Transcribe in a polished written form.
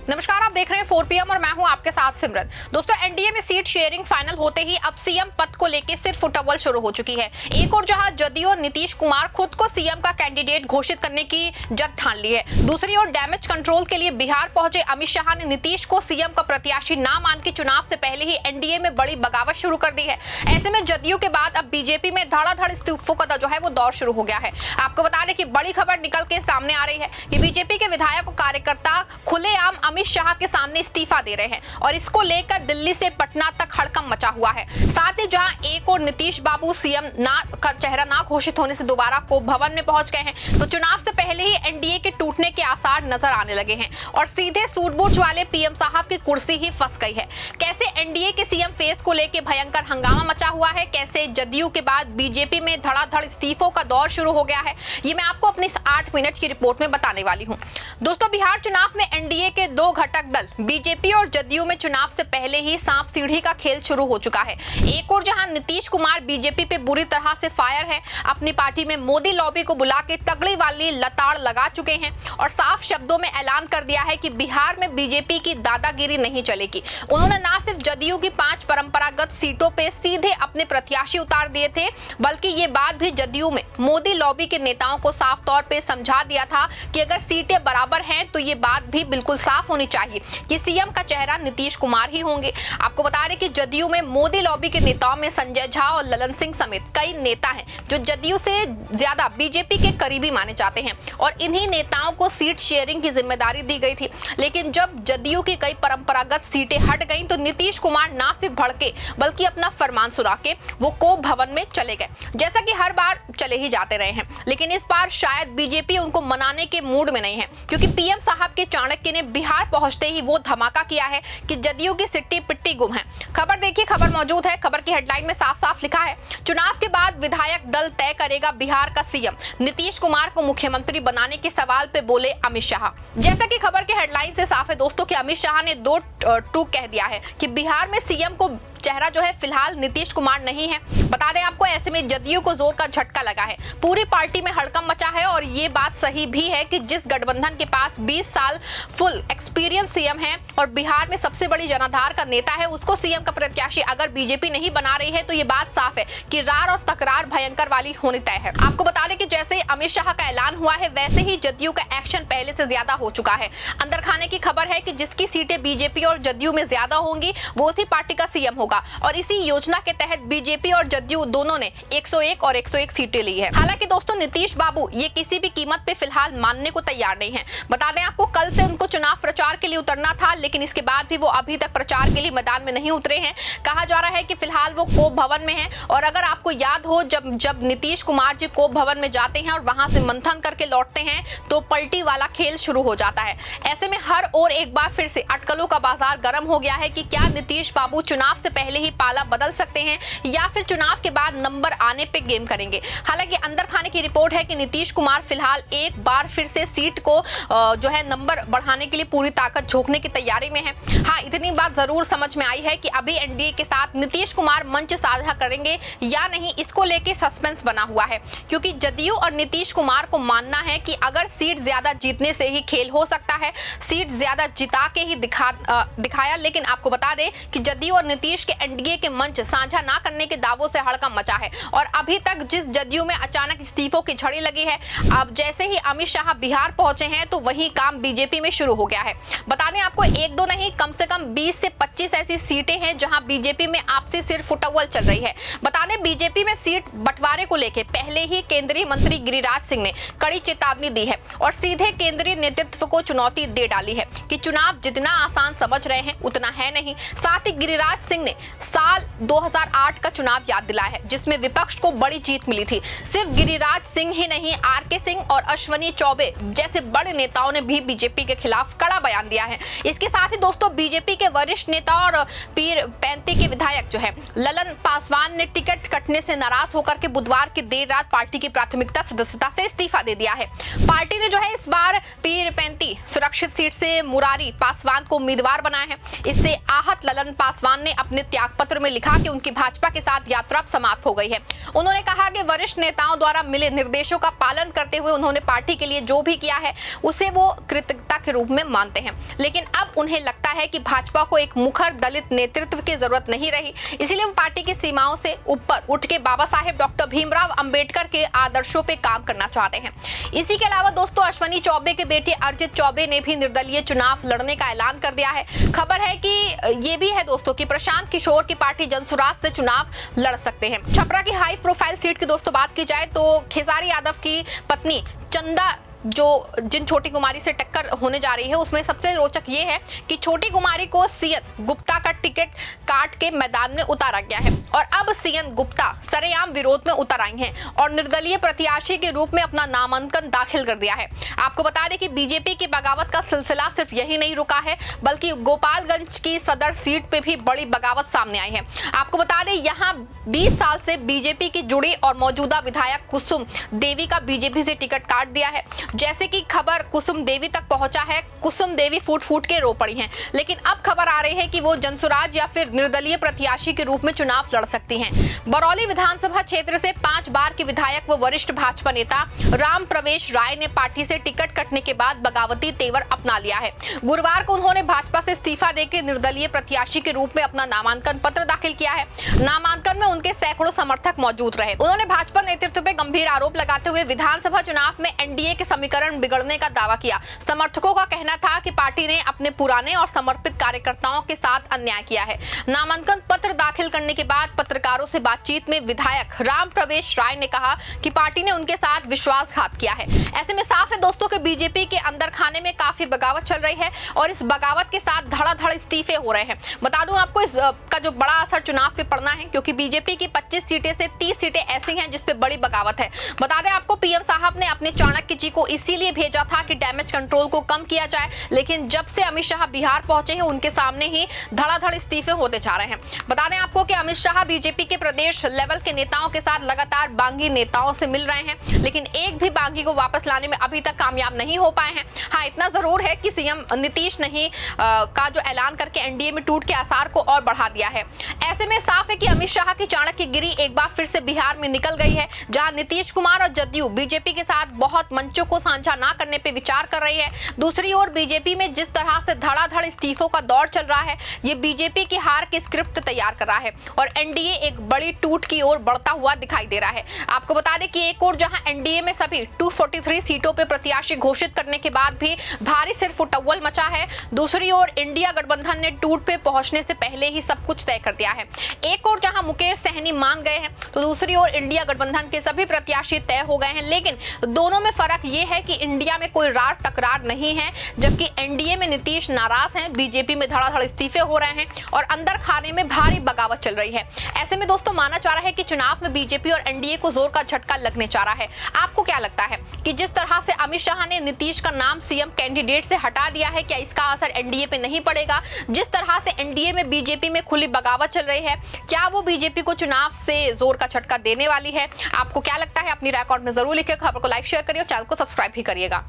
नमस्कार, आप देख रहे हैं 4 PM और मैं हूं आपके साथ सिमरन। दोस्तों, एनडीए में सीट शेयरिंग फाइनल होते ही अब सीएम पद को लेकर सिर्फ उतावल शुरू हो चुकी है। एक और जहां जदयू और नीतीश कुमार खुद को सीएम का कैंडिडेट घोषित करने की जग ठान ली है, दूसरी ओर डैमेज कंट्रोल के लिए बिहार पहुंचे अमित शाह ने नीतीश को सीएम का प्रत्याशी ना मान के चुनाव से पहले ही एनडीए में बड़ी बगावत शुरू कर दी है। ऐसे में जदयू के बाद अब बीजेपी में धड़ाधड़ इस्तीफों का जो है वो दौर शुरू हो गया है। आपको बता दें कि बड़ी खबर निकल के सामने आ रही है कि बीजेपी के विधायक और कार्यकर्ता खुलेआम अमित शाह के सामने इस्तीफा दे रहे हैं और इसको लेकर दिल्ली से पटना तक हड़कंप मचा हुआ है। साथ ही जहां एक और नीतीश बाबू सीएम का चेहरा ना घोषित होने से दोबारा कोप भवन में पहुंच गए हैं, तो चुनाव से पहले ही एनडीए के टूटने के आसार नजर आने लगे हैं और सीधे सूट-बूट वाले पीएम साहब की कुर्सी ही फंस गई है। कैसे एनडीए के सीएम फेस को लेकर भयंकर हंगामा मचा हुआ है, कैसे जदयू के बाद बीजेपी में धड़ाधड़ इस्तीफों का दौर शुरू हो गया है, ये मैं आपको अपनी इस 8 मिनट की रिपोर्ट में बताने वाली हूँ। दोस्तों, बिहार चुनाव में एनडीए के दो घटक दल बीजेपी और जदयू में चुनाव से पहले ही सांप सीढ़ी का खेल शुरू हो चुका है। एक और जहां नीतीश कुमार बीजेपी पे बुरी तरह से फायर है, अपनी पार्टी में मोदी लॉबी को बुला के तगड़ी वाली लताड़ लगा चुके हैं और साफ शब्दों में ऐलान कर दिया है कि बिहार में बीजेपी की दादागिरी नहीं चलेगी। उन्होंने ना सिर्फ जदयू की 5 परंपरागत सीटों पे सीधे अपने प्रत्याशी उतार दिए थे, बल्कि ये बात भी जदयू में मोदी लॉबी के नेताओं को साफ तौर पे समझा दिया था कि अगर सीटें बराबर हैं तो ये बात भी बिल्कुल साफ होनी चाहिए कि सीएम का चेहरा नीतीश कुमार ही होंगे। आपको बता दें कि जदयू में मोदी लॉबी के नेताओं में संजय झा और ललन सिंह समेत कई नेता हैं जो जदयू से ज्यादा बीजेपी के करीबी माने जाते हैं और इन्हीं नेताओं को सीट शेयरिंग की जिम्मेदारी दी गई थी। लेकिन जब जदयू की कई परंपरागत सीटें हट गईं तो नीतीश कुमार ना सिर्फ भड़के बल्कि अपना फरमान सुना के वो कोप भवन में चले गए, जैसा कि हर बार चले ही जाते रहे हैं। लेकिन इस बार शायद बीजेपी उनको मनाने के मूड में नहीं है, क्योंकि पीएम साहब के चाणक्य ने बिहार पहुंचते ही वो धमाका किया है कि जदयू की सिट्टी पिट्टी गुम है। खबर देखिए, खबर मौजूद है। खबर की हेडलाइन में साफ साफ लिखा है, चुनाव के बाद विधायक दल तय करेगा बिहार का सीएम, नीतीश कुमार को मुख्यमंत्री बनाने के सवाल पे बोले अमित शाह। जैसा कि खबर के हेडलाइन से साफ है दोस्तों कि अमित शाह ने 2 टूक कह दिया है कि बिहार में सीएम को चेहरा जो है फिलहाल नीतीश कुमार नहीं है। बता दें आपको, ऐसे में जदयू को जोर का झटका लगा है, पूरी पार्टी में हड़कंप मचा है और ये बात सही भी है कि जिस गठबंधन के पास 20 साल फुल एक्सपीरियंस सीएम है और बिहार में सबसे बड़ी जनाधार का नेता है, उसको सीएम का प्रत्याशी अगर बीजेपी नहीं बना रही है तो ये बात साफ है कि रार और तकरार भयंकर वाली होनी तय है। आपको बता दें कि जैसे अमित शाह का ऐलान हुआ है वैसे ही जदयू का एक्शन पहले से ज्यादा हो चुका है। अंदर खाने की खबर है कि जिसकी सीटें बीजेपी और जदयू में ज्यादा होंगी वो उसी पार्टी का सीएम होगा और इसी योजना के तहत बीजेपी और जदयू दोनों ने 101 और 101 सीटें ली है। हालांकि दोस्तों, नीतीश बाबू ये किसी भी कीमत पे फिलहाल मानने को तैयार नहीं है। बता दें आपको, कल से उनको चुनाव प्रचार के लिए उतरना था, लेकिन इसके बाद भी वो अभी तक प्रचार के लिए मैदान में नहीं उतरे हैं। कहा जा रहा है कि फिलहाल वो कोप भवन में है और अगर आपको याद हो, जब नीतीश कुमार जी कोप भवन में जाते हैं और वहां से मंथन करके लौटते हैं तो पलटी वाला खेल शुरू हो जाता है। ऐसे में हर ओर एक बार फिर से अटकलों का बाजार गर्म हो गया है कि क्या नीतीश बाबू चुनाव से पहले ही पाला बदल सकते हैं या फिर चुनाव के बाद नंबर आने पे गेम करेंगे। हालांकि अंदर खाने की रिपोर्ट है कि नीतीश कुमार फिलहाल एक बार फिर से सीट को जो है नंबर बढ़ाने के लिए पूरी ताकत झोंकने की तैयारी में है। हाँ, इतनी बात जरूर समझ में आई है कि अभी एनडीए के साथ नीतीश कुमार मंच साझा करेंगे या नहीं, इसको लेके सस्पेंस बना हुआ है, क्योंकि जदयू और नीतीश कुमार को मानना है कि अगर सीट ज्यादा जीतने से ही खेल हो सकता है, सीट ज्यादा जिता के ही दिखाया। लेकिन आपको बता दें कि जदयू और नीतीश के एनडीए के मंच साझा ना करने के दावों से हड़कंप मचा है और अभी तक जिस जदयू में अचानक इस्तीफों की झड़ी लगी है, अब जैसे ही अमित शाह बिहार पहुंचे हैं तो वही काम बीजेपी में शुरू हो गया है। बता दें आपको, 1-2 नहीं, कम से कम 20 से 25 ऐसी सीटें हैं जहां बीजेपी में आपसी सिर फुटअव्वल चल रही है। बता दें, बीजेपी में सीट बंटवारे को लेकर पहले ही केंद्रीय मंत्री गिरिराज सिंह ने कड़ी चेतावनी दी है और सीधे केंद्रीय नेतृत्व को चुनौती दे डाली है कि चुनाव जितना आसान समझ रहे हैं उतना है नहीं। साथ ही गिरिराज सिंह ने साल 2008 का चुनाव याद दिलाया है जिसमें विपक्ष को बड़ी जीत मिली थी। सिर्फ गिरिराज सिंह ही नहीं, आरके सिंह और अश्वनी चौबे जैसे बड़े नेताओं ने भी बीजेपी के खिलाफ कड़ा बयान दिया है। इसके साथ ही दोस्तों, बीजेपी के वरिष्ठ नेता और पीर पैंती के विधायक जो है ललन पासवान ने टिकट कटने से नाराज होकर के बुधवार की देर रात पार्टी की प्राथमिकता सदस्यता से इस्तीफा दे दिया है। पार्टी ने जो है इस बार पीर पैंती सुरक्षित सीट से मुरारी पासवान को उम्मीदवार बनाया है। इससे आहत ललन पासवान ने अपने त्यागपत्र में लिखा कि उनकी भाजपा के साथ यात्रा समाप्त हो गई है। उन्होंने कहा कि वरिष्ठ नेताओं द्वारा मिले निर्देशों का पालन करते हुए उन्होंने पार्टी के लिए जो भी किया है उसे वो कृतज्ञता के रूप में मानते हैं, लेकिन अब उन्हें लगता है कि भाजपा को एक मुखर दलित नेतृत्व की जरूरत नहीं रही, इसलिए वो पार्टी की सीमाओं से ऊपर उठ के बाबा साहेब डॉक्टर भीमराव अंबेडकर के आदर्शों पे काम करना चाहते हैं। इसी के अलावा दोस्तों अश्वनी चौबे के बेटे अर्जित चौबे ने भी निर्दलीय चुनाव लड़ने का ऐलान कर दिया है। खबर है कि ये भी है दोस्तों कि प्रशांत किशोर की पार्टी जनसुराज से चुनाव लड़ सकते हैं। छपरा की हाई प्रोफाइल सीट की दोस्तों बात की जाए तो खेसारी यादव की पत्नी चंदा जिन छोटी कुमारी से टक्कर होने जा रही है उसमें सबसे रोचक ये है कि छोटी कुमारी को सीएन गुप्ता का टिकट काट के मैदान में उतारा गया है और अब सीएन गुप्ता सरेआम विरोध में उतर आई हैं और निर्दलीय प्रत्याशी के रूप में अपना नामांकन दाखिल कर दिया है। आपको बता दें कि बीजेपी की बगावत का सिलसिला सिर्फ यही नहीं रुका है, बल्कि गोपालगंज की सदर सीट पे भी बड़ी बगावत सामने आई है। आपको बता दें यहाँ 20 साल से बीजेपी की जुड़ी और मौजूदा विधायक कुसुम देवी का बीजेपी से टिकट काट दिया है। जैसे कि खबर कुसुम देवी तक पहुंचा है, कुसुम देवी फूट फूट के रो पड़ी हैं, लेकिन अब खबर आ रही है कि वो जनसुराज या फिर निर्दलीय प्रत्याशी के रूप में चुनाव लड़ सकती हैं। बरौली विधानसभा क्षेत्र से 5 बार के विधायक व वरिष्ठ भाजपा नेता राम प्रवेश राय ने पार्टी से टिकट कटने के बाद बगावती तेवर अपना लिया है। गुरुवार को उन्होंने भाजपा से इस्तीफा देकर निर्दलीय प्रत्याशी के रूप में अपना नामांकन पत्र दाखिल किया है। नामांकन में उनके सैकड़ों समर्थक मौजूद रहे। उन्होंने भाजपा नेतृत्व पर गंभीर आरोप लगाते हुए विधानसभा चुनाव में एनडीए के समीकरण बिगड़ने का दावा किया। समर्थकों का कहना था कि पार्टी ने अपने पुराने और समर्पित कार्यकर्ताओं के साथ अन्याय किया है। नामांकन पत्र दाखिल करने के बाद पत्रकारों से बातचीत में विधायक राम प्रवेश राय ने कहा कि पार्टी ने उनके साथ विश्वासघात किया है। ऐसे में साफ है दोस्तों कि बीजेपी के अंदर खाने में काफी बगावत चल रही है और इस बगावत के साथ धड़ाधड़ इस्तीफे हो रहे हैं। बता दूं आपको इसका जो बड़ा असर चुनाव पे पड़ना है, क्योंकि बीजेपी की 25 सीटें से 30 सीटें ऐसी हैं जिसपे बड़ी बगावत है। बता दें आपको पीएम साहब ने अपने चाणक्य जी को इसीलिए भेजा था कि डैमेज कंट्रोल को कम किया जाए, लेकिन जब से अमित शाह बिहार पहुंचे हैं उनके सामने ही धड़ाधड़ इस्तीफे होते जा रहे हैं। बता दें आपको कि अमित शाह बीजेपी के प्रदेश लेवल के नेताओं के साथ लगातार बागी नेताओं से मिल रहे हैं, लेकिन एक भी बागी को वापस लाने में अभी तक कामयाब नहीं हो पाए हैं। हाँ, इतना जरूर है कि सीएम नीतीश नहीं का जो ऐलान करके एनडीए में टूट के आसार को और बढ़ा दिया है। ऐसे में साफ है कि अमित शाह की चाणक्यगिरी एक बार फिर से बिहार में निकल गई है, जहां नीतीश कुमार और जदयू बीजेपी के साथ बहुत मंचों को साझा ना करने पे विचार कर रही है। दूसरी ओर बीजेपी में जिस तरह से धड़ाधड़ इस्तीफों का दौर चल रहा है, ये बीजेपी की हार की स्क्रिप्ट तैयार कर रहा है और एनडीए एक बड़ी टूट की ओर बढ़ता हुआ दिखाई दे रहा है। आपको बता दें कि एक और जहां एनडीए में सभी 243 सीटों पे प्रत्याशी घोषित करने के बाद भी भारी सिर फुटअव्वल मचा है, दूसरी ओर इंडिया गठबंधन ने टूट पे पहुंचने से पहले ही सब कुछ तय कर दिया है। एक और जहां मुकेश सहनी मान गए हैं तो दूसरी ओर इंडिया गठबंधन के सभी प्रत्याशी तय हो गए हैं, लेकिन दोनों में फर्क ये है कि इंडिया में कोई रार तकरार नहीं है, जबकि एनडीए में नीतीश नाराज हैं, बीजेपी में धड़ाधड़ इस्तीफे हो रहे हैं और अंदर खाने में भारी बगावत चल रही है। ऐसे में दोस्तों माना जा रहा है कि चुनाव में बीजेपी और एनडीए को जोर का झटका लगने जा रहा है। आपको क्या लगता है कि जिस तरह से अमित शाह ने नीतीश का नाम सीएम कैंडिडेट से हटा दिया है, क्या इसका असर एनडीए पे नहीं पड़ेगा? जिस तरह से एनडीए में बीजेपी में खुली बगावत चल रही है, क्या वो बीजेपी को चुनाव से जोर का झटका देने वाली है? आपको क्या लगता है? अपनी राय कमेंट में जरूर लिखिए। खबर को लाइक शेयर करिए और चैनल को सब्सक्राइब भी करिएगा।